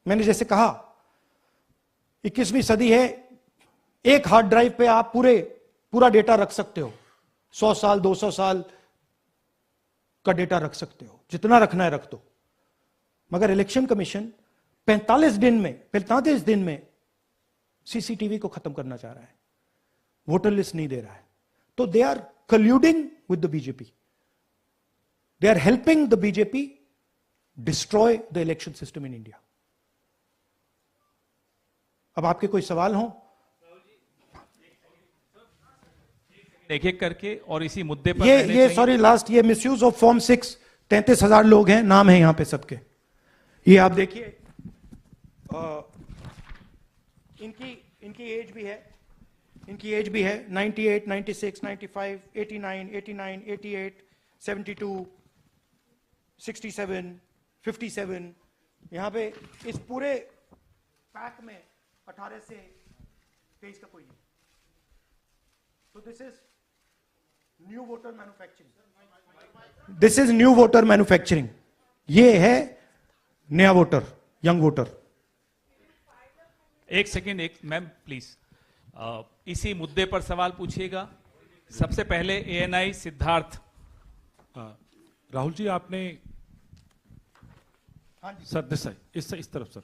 मैंने जैसे कहा 21वीं सदी है, एक हार्ड ड्राइव पे आप पूरा डेटा रख सकते हो, 100 साल 200 साल का डेटा रख सकते हो, जितना रखना है रख दो। मगर इलेक्शन कमीशन 45 दिन में सीसीटीवी को खत्म करना चाह रहा है, वोटर लिस्ट नहीं दे रहा है। तो they are colluding with the BJP, they are helping the BJP destroy the election system in India. अब आपके कोई सवाल हो? एक एक करके, और इसी मुद्दे पर ये सॉरी लास्ट, ये मिसयूज ऑफ फॉर्म 6, 33,000 लोग हैं, नाम है यहां पे सबके। ये आप देखिए, इनकी एज भी है, 98, 96, 95, 89, 88, 72, 67, 57। यहां पे इस पूरे पैक में 18 से 23 का कोई नहीं। तो this is new voter manufacturing, ये है नया वोटर, यंग वोटर। एक सेकेंड, एक मैम प्लीज, इसी मुद्दे पर सवाल पूछिएगा। सबसे पहले एएनआई सिद्धार्थ। राहुल जी, आपने सर इस तरफ सर,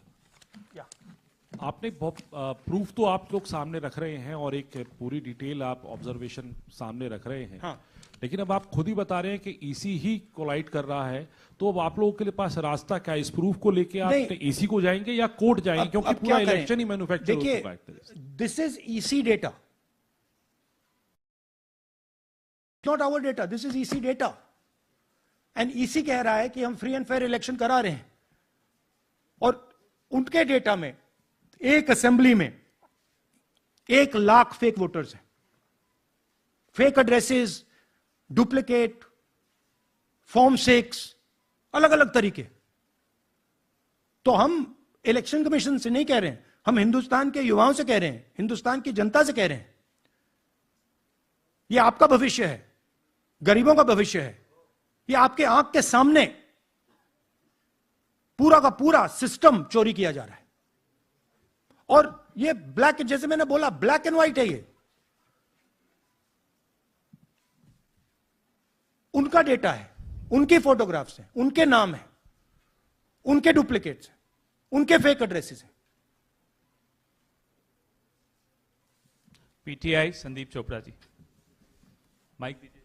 आपने बहुत प्रूफ तो आप लोग सामने रख रहे हैं और एक पूरी डिटेल आप ऑब्जर्वेशन सामने रख रहे हैं। हाँ। लेकिन अब आप खुद ही बता रहे हैं कि ईसी ही कोलाइड कर रहा है, तो अब आप लोगों के पास रास्ता क्या है? इस प्रूफ को लेके आप ईसी को जाएंगे या कोर्ट जाएंगे? क्योंकि पूरा इलेक्शन ही मैन्युफैक्चर हो चुका है। This is EC data, not our data, this is EC data. And EC कह रहा है कि हम फ्री एंड फेयर इलेक्शन करा रहे हैं, और उनके डेटा में एक असेंबली में 1 लाख फेक वोटर्स हैं, फेक एड्रेसेस, डुप्लीकेट, फॉर्म 6, अलग अलग तरीके। तो हम इलेक्शन कमीशन से नहीं कह रहे हैं, हम हिंदुस्तान के युवाओं से कह रहे हैं, हिंदुस्तान की जनता से कह रहे हैं, यह आपका भविष्य है, गरीबों का भविष्य है, यह आपके आंख के सामने पूरा का पूरा सिस्टम चोरी किया जा रहा है। और ये ब्लैक, जैसे मैंने बोला, ब्लैक एंड व्हाइट है। ये उनका डेटा है, उनकी फोटोग्राफ्स हैं, उनके नाम है, उनके डुप्लीकेट्स हैं, उनके फेक एड्रेसेस हैं। पीटीआई संदीप चोपड़ा जी, माइक दीजिए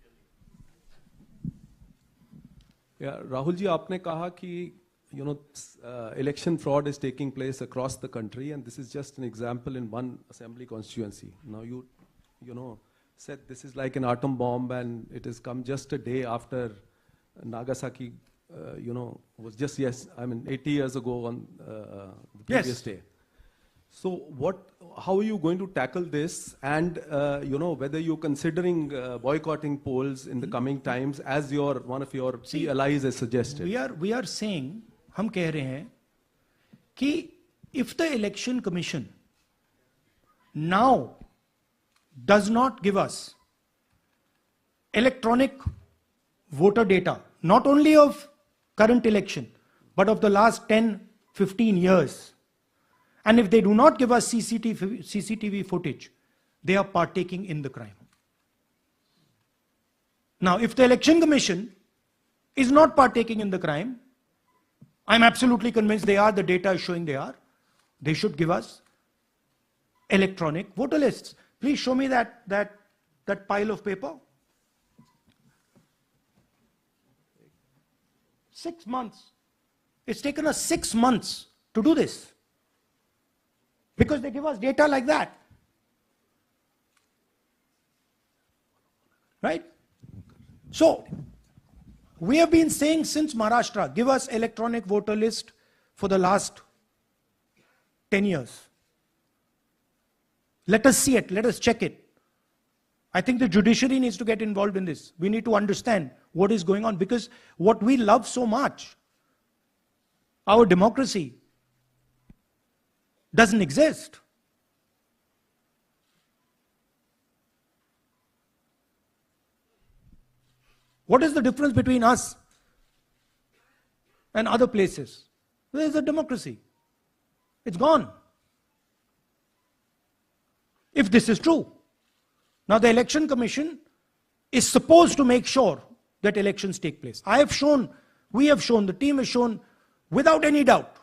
जल्दी। राहुल जी, आपने कहा कि election fraud is taking place across the country, and this is just an example in one assembly constituency. Now you said this is like an atom bomb, and it has come just a day after Nagasaki, was just 80 years ago on the previous day. So how are you going to tackle this, and whether you're considering boycotting polls in the coming times, as one of your key allies has suggested? We are saying, हम कह रहे हैं कि if the election commission now does not give us electronic voter data, not only of current election, but of the last 10-15 years, and if they do not give us CCTV footage, they are partaking in the crime. Now, if the election commission is not partaking in the crime, I'm absolutely convinced they are, the data is showing they are, they should give us electronic voter lists. Please show me that pile of paper. 6 months. It's taken us 6 months to do this, because they give us data like that. Right? So, we have been saying since Maharashtra, give us electronic voter list for the last 10 years. Let us see it, let us check it. I think the judiciary needs to get involved in this. We need to understand what is going on, because what we love so much, our democracy, doesn't exist. What is the difference between us and other places? There is a democracy. It's gone. If this is true. Now the Election Commission is supposed to make sure that elections take place. I have shown, we have shown, the team has shown without any doubt